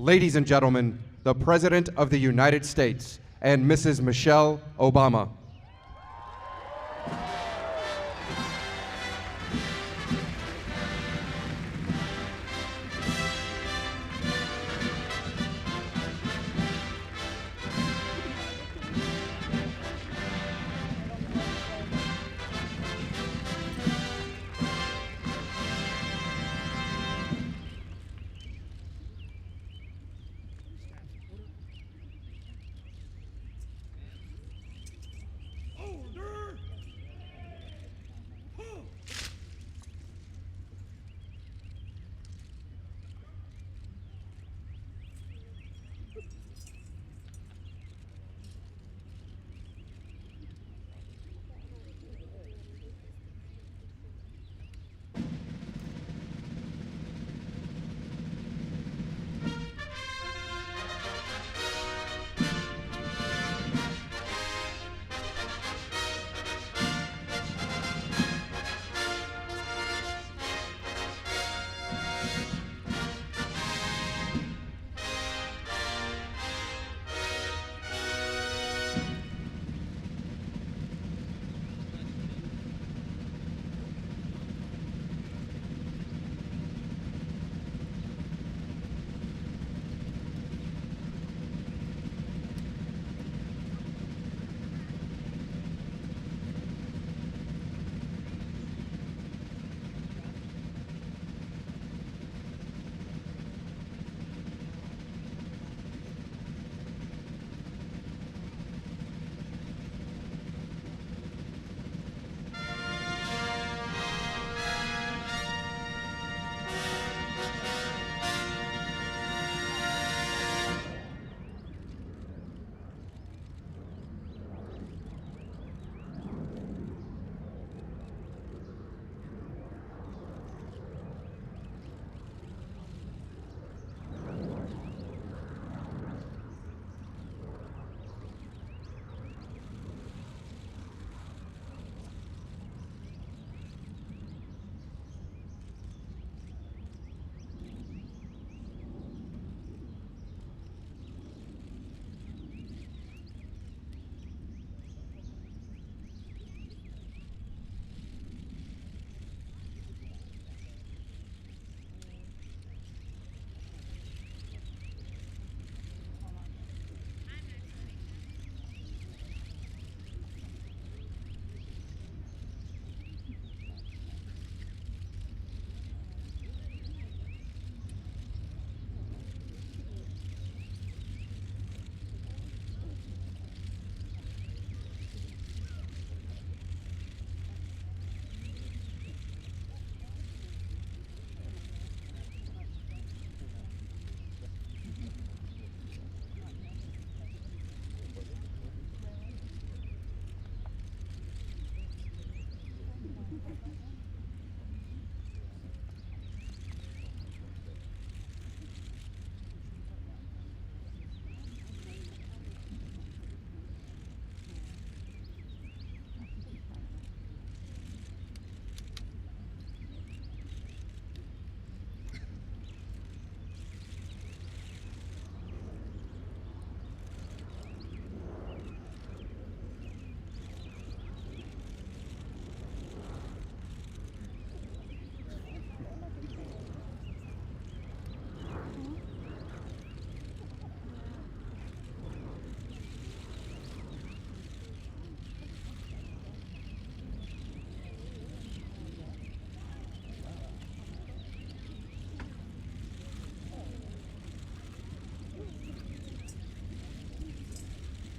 Ladies and gentlemen, the President of the United States and Mrs. Michelle Obama.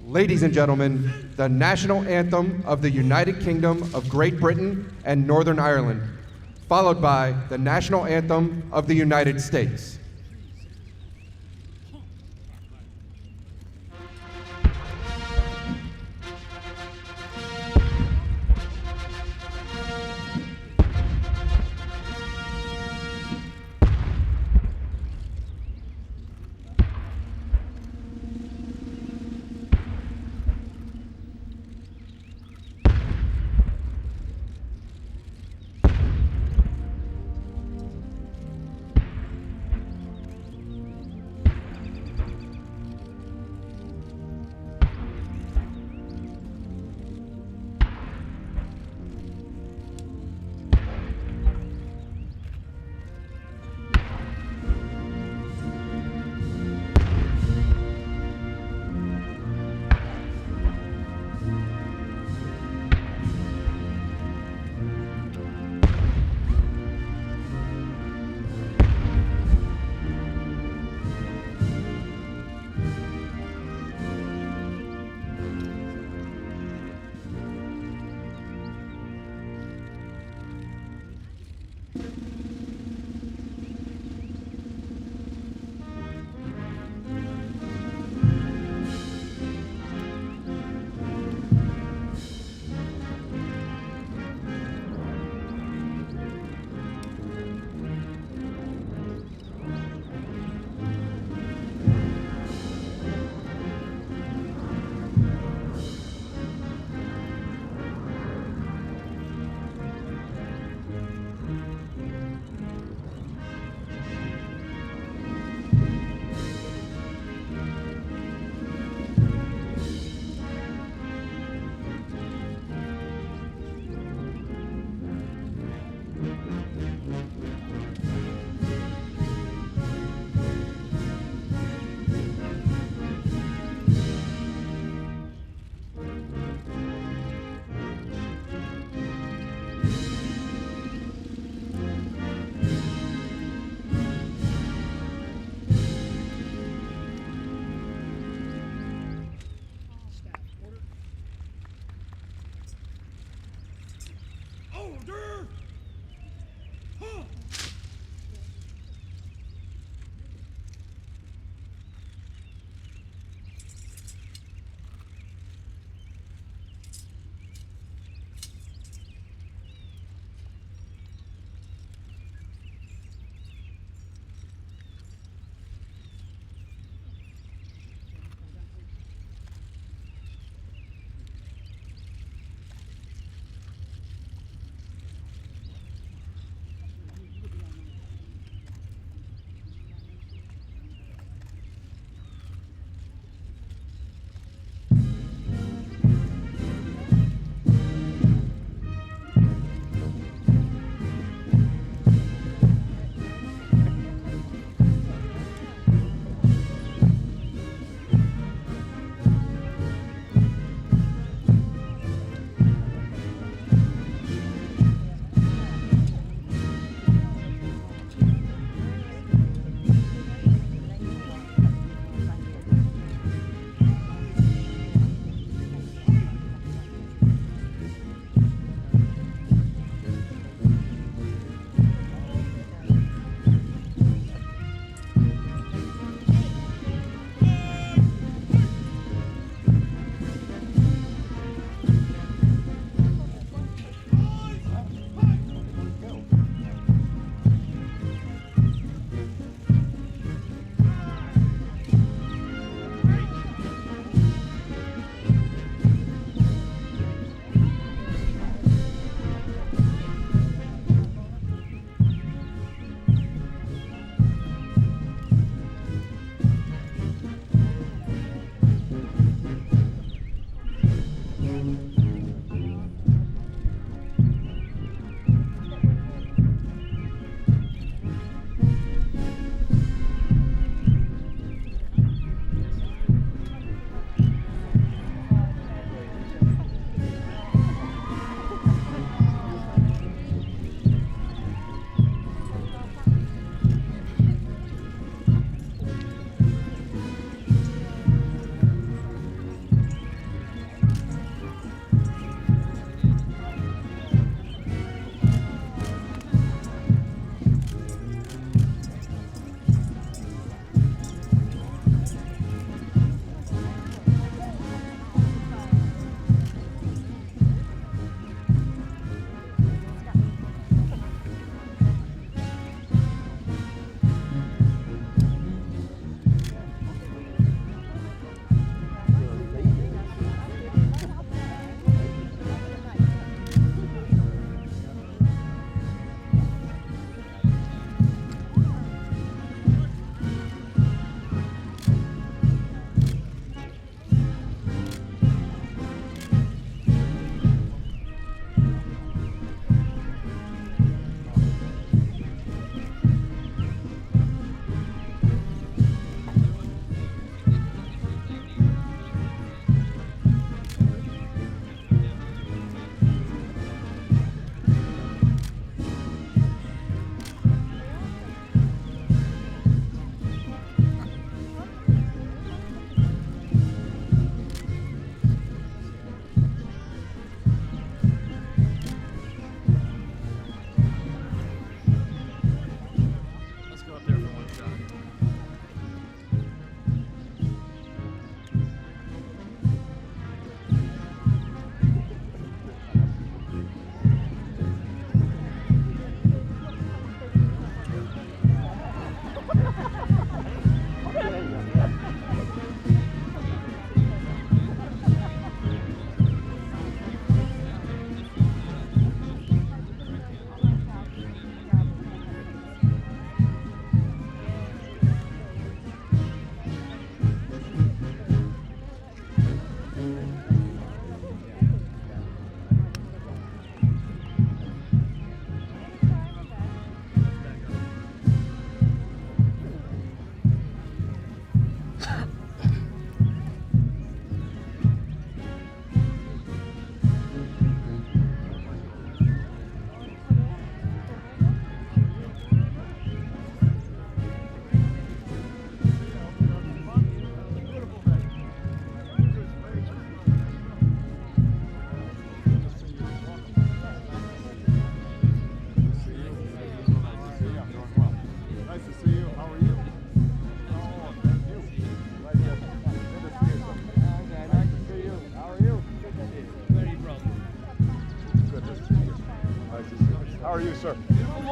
Ladies and gentlemen, the national anthem of the United Kingdom of Great Britain and Northern Ireland, followed by the national anthem of the United States.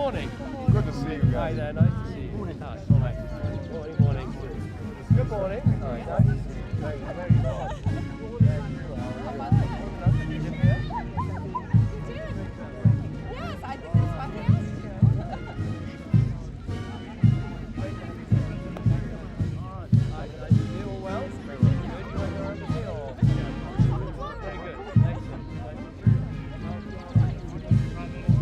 morning. Good to see you Hi guys. there, nice to see you. That's all right. Morning, morning. Good morning. Hi, nice to see you. Very, very nice. You live here? Yes, I think it's fantastic. Nice to see you all well. Very well. Good. You went around the hill. Very good. Excellent. Nice to see you.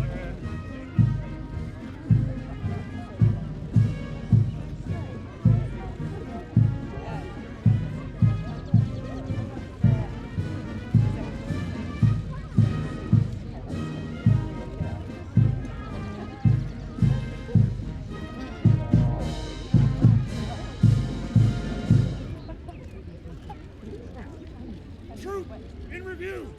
Troop in review.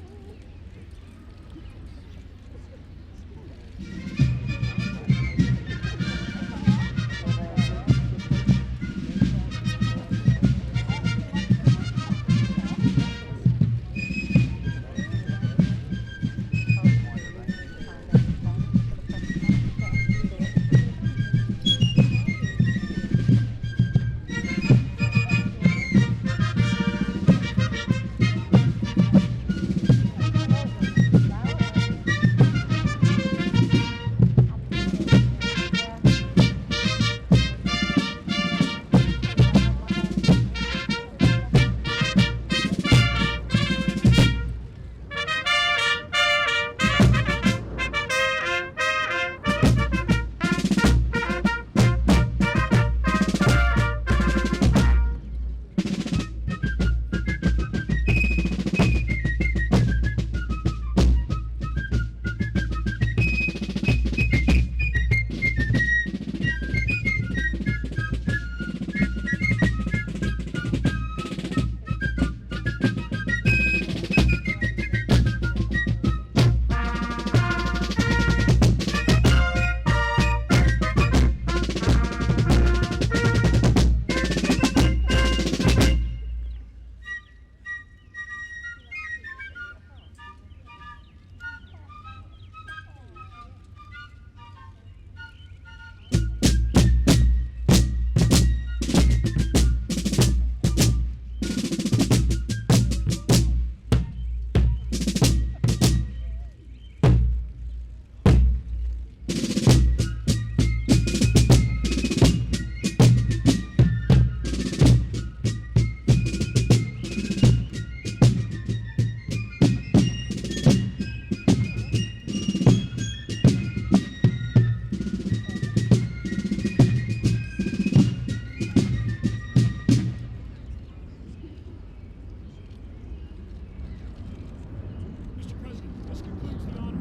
Mr. President, this concludes the honors.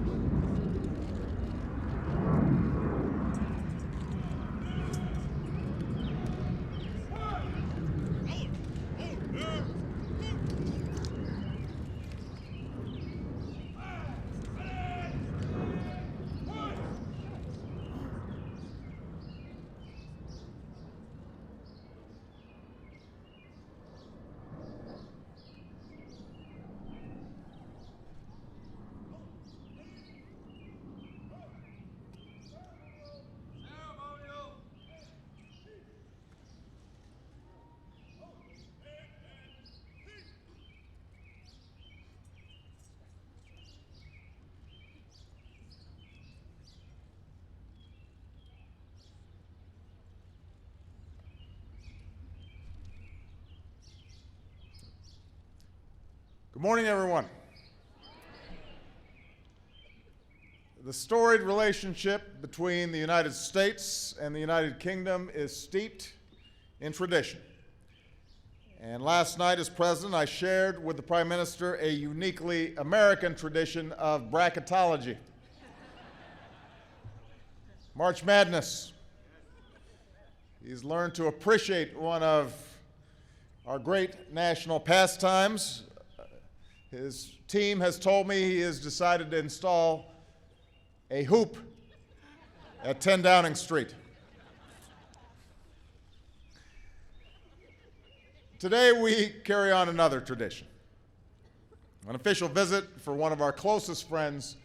Good morning, everyone. The storied relationship between the United States and the United Kingdom is steeped in tradition. And last night, as president, I shared with the Prime Minister a uniquely American tradition of bracketology. March Madness. He's learned to appreciate one of our great national pastimes. His team has told me he has decided to install a hoop at 10 Downing Street. Today we carry on another tradition, an official visit for one of our closest friends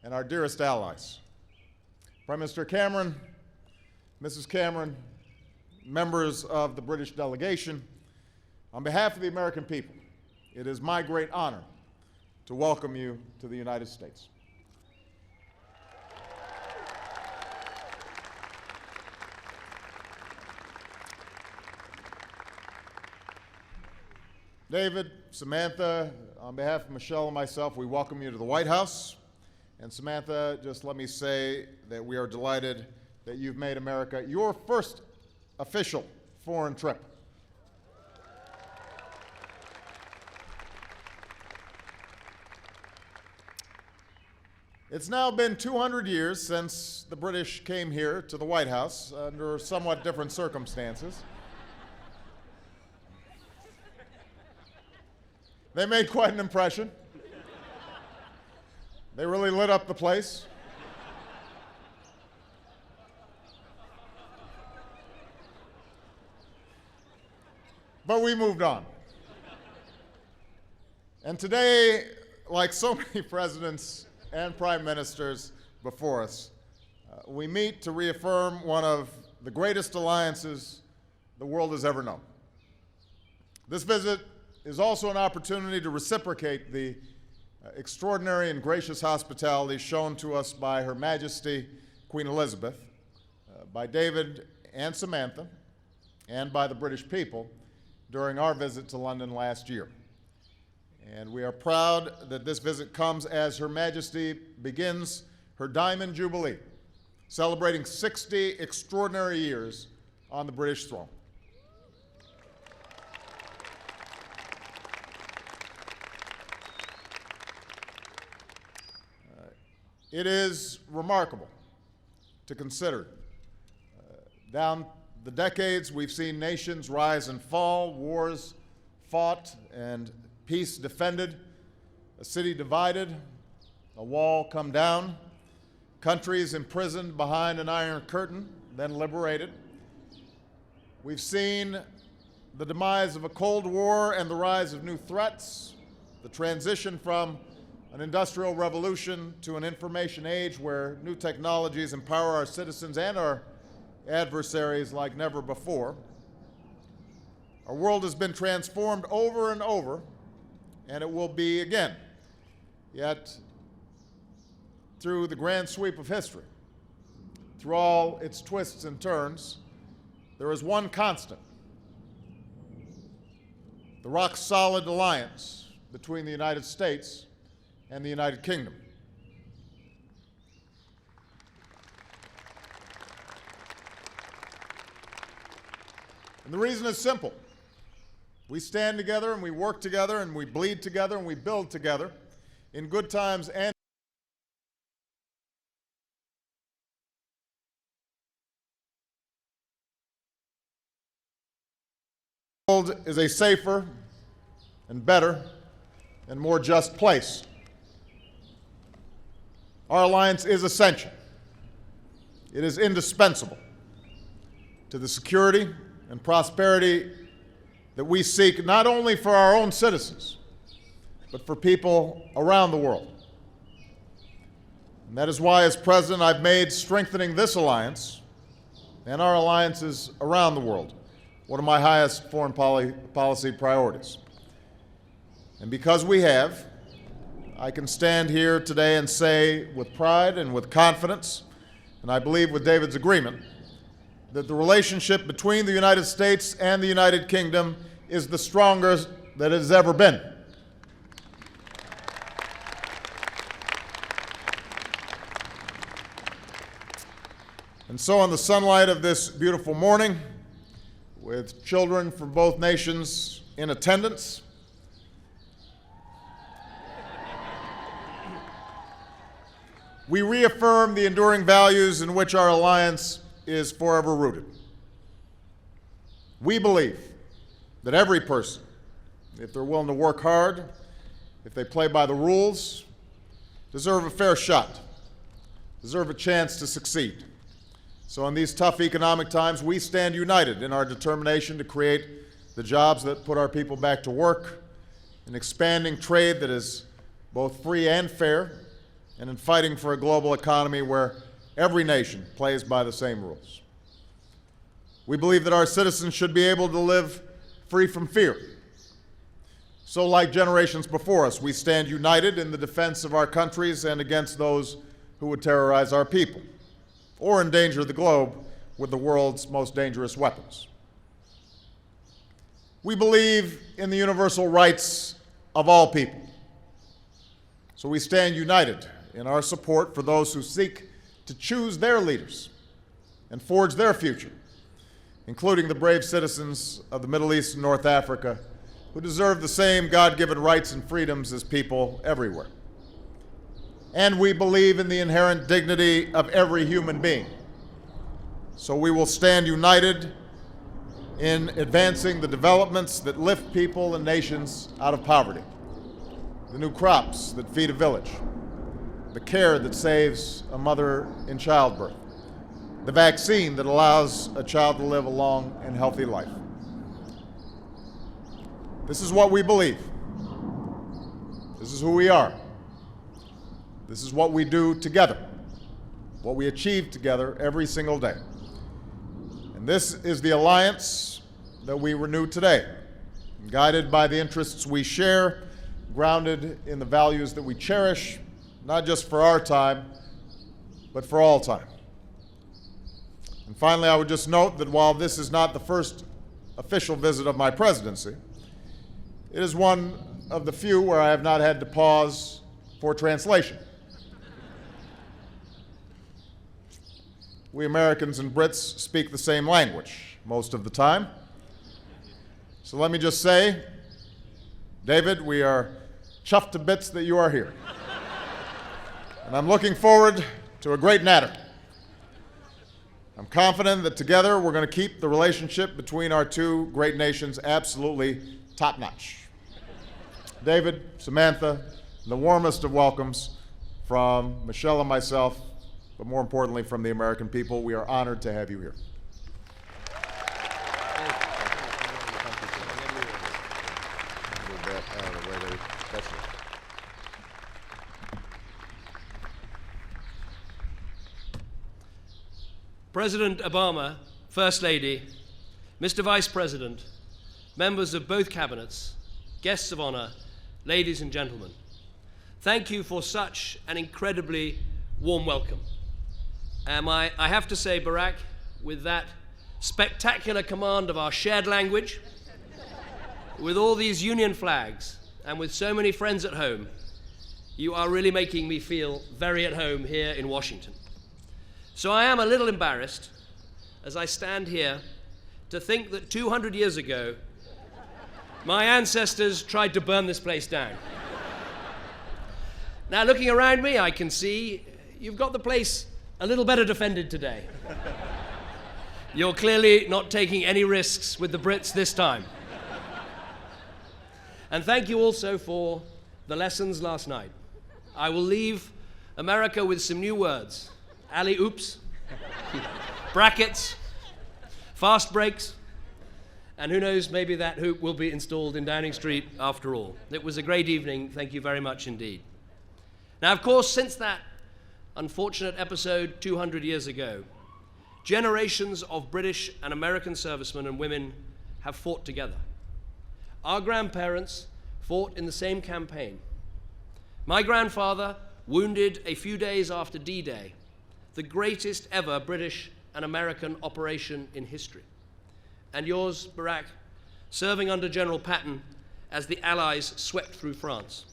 and our dearest allies. Prime Minister Cameron, Mrs. Cameron, members of the British delegation, on behalf of the American people, it is my great honor to welcome you to the United States. David, Samantha, on behalf of Michelle and myself, we welcome you to the White House. And Samantha, just let me say that we are delighted that you've made America your first official foreign trip. It's now been 200 years since the British came here to the White House under somewhat different circumstances. They made quite an impression. They really lit up the place. But we moved on. And today, like so many presidents and prime ministers before us, we meet to reaffirm one of the greatest alliances the world has ever known. This visit is also an opportunity to reciprocate the extraordinary and gracious hospitality shown to us by Her Majesty Queen Elizabeth, by David and Samantha, and by the British people during our visit to London last year. And we are proud that this visit comes as Her Majesty begins her Diamond Jubilee, celebrating 60 extraordinary years on the British throne. It is remarkable to consider. Down the decades, we've seen nations rise and fall, wars fought and peace defended, a city divided, a wall come down, countries imprisoned behind an iron curtain, then liberated. We've seen the demise of a Cold War and the rise of new threats, the transition from an industrial revolution to an information age where new technologies empower our citizens and our adversaries like never before. Our world has been transformed over and over, and it will be again. Yet, through the grand sweep of history, through all its twists and turns, there is one constant: the rock-solid alliance between the United States and the United Kingdom. And the reason is simple. We stand together and we work together and we bleed together and we build together in good times and the world is a safer and better and more just place. Our alliance is essential. It is indispensable to the security and prosperity that we seek not only for our own citizens, but for people around the world. And that is why, as president, I've made strengthening this alliance and our alliances around the world one of my highest foreign policy priorities. And because we have, I can stand here today and say with pride and with confidence, and I believe with David's agreement, that the relationship between the United States and the United Kingdom is the strongest that it has ever been. And so in the sunlight of this beautiful morning, with children from both nations in attendance, we reaffirm the enduring values in which our alliance is forever rooted. We believe that every person, if they're willing to work hard, if they play by the rules, deserve a fair shot, deserve a chance to succeed. So in these tough economic times, we stand united in our determination to create the jobs that put our people back to work, in expanding trade that is both free and fair, and in fighting for a global economy where every nation plays by the same rules. We believe that our citizens should be able to live free from fear. So, like generations before us, we stand united in the defense of our countries and against those who would terrorize our people or endanger the globe with the world's most dangerous weapons. We believe in the universal rights of all people. So we stand united in our support for those who seek to choose their leaders and forge their future, including the brave citizens of the Middle East and North Africa who deserve the same God-given rights and freedoms as people everywhere. And we believe in the inherent dignity of every human being. So we will stand united in advancing the developments that lift people and nations out of poverty, the new crops that feed a village, the care that saves a mother in childbirth, the vaccine that allows a child to live a long and healthy life. This is what we believe. This is who we are. This is what we do together, what we achieve together every single day. And this is the alliance that we renew today, guided by the interests we share, grounded in the values that we cherish, not just for our time, but for all time. And finally, I would just note that while this is not the first official visit of my presidency, it is one of the few where I have not had to pause for translation. We Americans and Brits speak the same language most of the time. So let me just say, David, we are chuffed to bits that you are here. And I'm looking forward to a great natter. I'm confident that together we're going to keep the relationship between our two great nations absolutely top-notch. David, Samantha, the warmest of welcomes from Michelle and myself, but more importantly from the American people. We are honored to have you here. President Obama, First Lady, Mr. Vice President, members of both cabinets, guests of honor, ladies and gentlemen, thank you for such an incredibly warm welcome. I have to say, Barack, with that spectacular command of our shared language, with all these Union flags, and with so many friends at home, you are really making me feel very at home here in Washington. So I am a little embarrassed as I stand here to think that 200 years ago, my ancestors tried to burn this place down. Now, looking around me, I can see you've got the place a little better defended today. You're clearly not taking any risks with the Brits this time. And thank you also for the lessons last night. I will leave America with some new words. Alley-oops, brackets, fast breaks, and who knows, maybe that hoop will be installed in Downing Street after all. It was a great evening. Thank you very much indeed. Now, of course, since that unfortunate episode 200 years ago, generations of British and American servicemen and women have fought together. Our grandparents fought in the same campaign. My grandfather wounded a few days after D-Day, the greatest ever British and American operation in history. And yours, Barack, serving under General Patton as the Allies swept through France.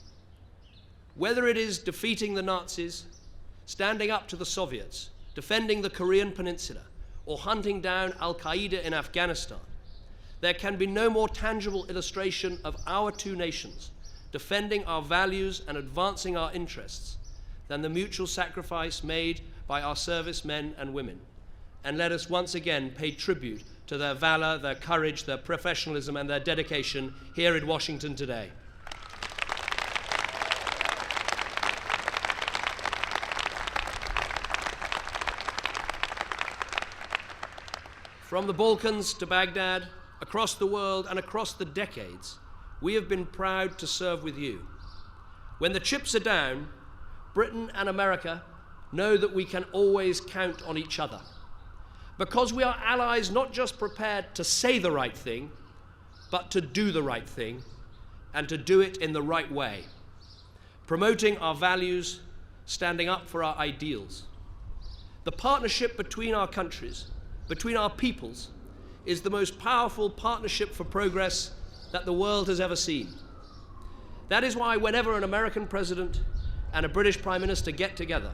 Whether it is defeating the Nazis, standing up to the Soviets, defending the Korean Peninsula, or hunting down Al-Qaeda in Afghanistan, there can be no more tangible illustration of our two nations defending our values and advancing our interests than the mutual sacrifice made by our servicemen and women. And let us once again pay tribute to their valor, their courage, their professionalism, and their dedication here in Washington today. From the Balkans to Baghdad, across the world and across the decades, we have been proud to serve with you. When the chips are down, Britain and America know that we can always count on each other, because we are allies not just prepared to say the right thing, but to do the right thing, and to do it in the right way, promoting our values, standing up for our ideals. The partnership between our countries, between our peoples, is the most powerful partnership for progress that the world has ever seen. That is why whenever an American president and a British Prime Minister get together,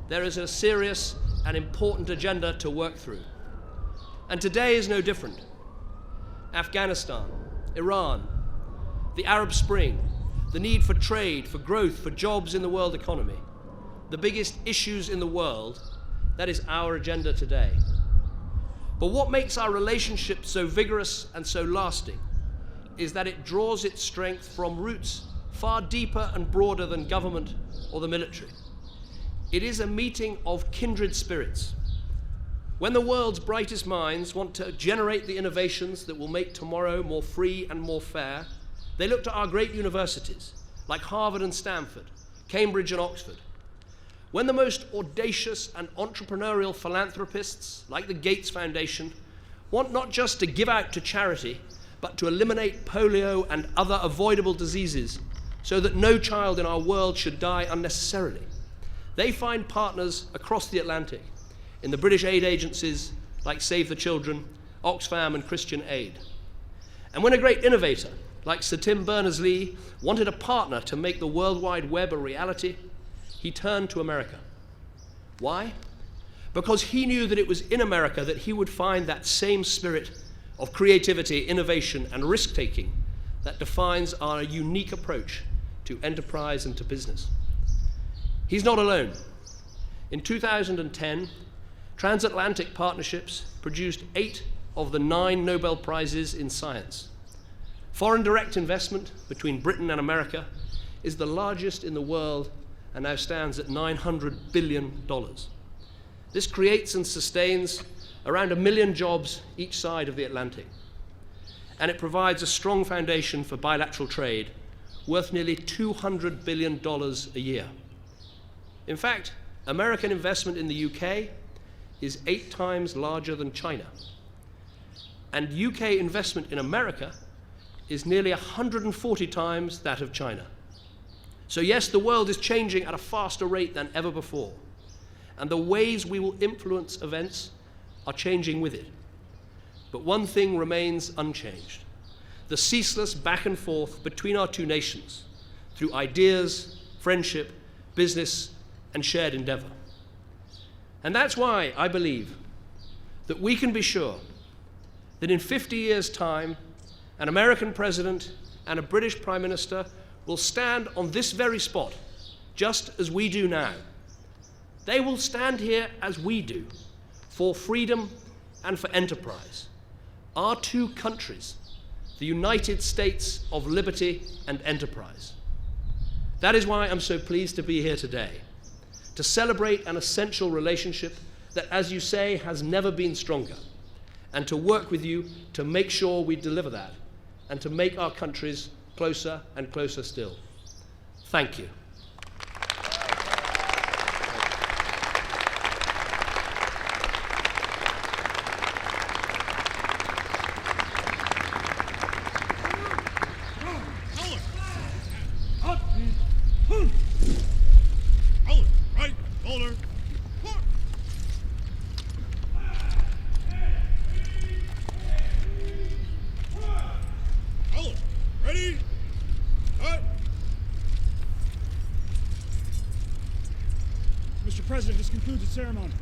there is a serious and important agenda to work through. And today is no different. Afghanistan, Iran, the Arab Spring, the need for trade, for growth, for jobs in the world economy, the biggest issues in the world, that is our agenda today. But what makes our relationship so vigorous and so lasting is that it draws its strength from roots far deeper and broader than government or the military. It is a meeting of kindred spirits. When the world's brightest minds want to generate the innovations that will make tomorrow more free and more fair, they look to our great universities like Harvard and Stanford, Cambridge and Oxford. When the most audacious and entrepreneurial philanthropists, like the Gates Foundation, want not just to give out to charity, but to eliminate polio and other avoidable diseases so that no child in our world should die unnecessarily, they find partners across the Atlantic in the British aid agencies like Save the Children, Oxfam and Christian Aid. And when a great innovator like Sir Tim Berners-Lee wanted a partner to make the World Wide Web a reality, he turned to America. Why? Because he knew that it was in America that he would find that same spirit of creativity, innovation, and risk-taking that defines our unique approach to enterprise and to business. He's not alone. In 2010, transatlantic partnerships produced 8 of the 9 Nobel Prizes in science. Foreign direct investment between Britain and America is the largest in the world and now stands at $900 billion. This creates and sustains around 1 million jobs each side of the Atlantic. And it provides a strong foundation for bilateral trade worth nearly $200 billion a year. In fact, American investment in the UK is 8 times larger than China. And UK investment in America is nearly 140 times that of China. So yes, the world is changing at a faster rate than ever before, and the ways we will influence events are changing with it. But one thing remains unchanged: the ceaseless back and forth between our two nations through ideas, friendship, business, and shared endeavor. And that's why I believe that we can be sure that in 50 years' time, an American president and a British Prime Minister will stand on this very spot, just as we do now. They will stand here as we do, for freedom and for enterprise. Our two countries, the United States of liberty and enterprise. That is why I'm so pleased to be here today, to celebrate an essential relationship that, as you say, has never been stronger, and to work with you to make sure we deliver that, and to make our countries closer and closer still. Thank you. Right, shoulder. Ready? Cut. Mr. President, this concludes the ceremony.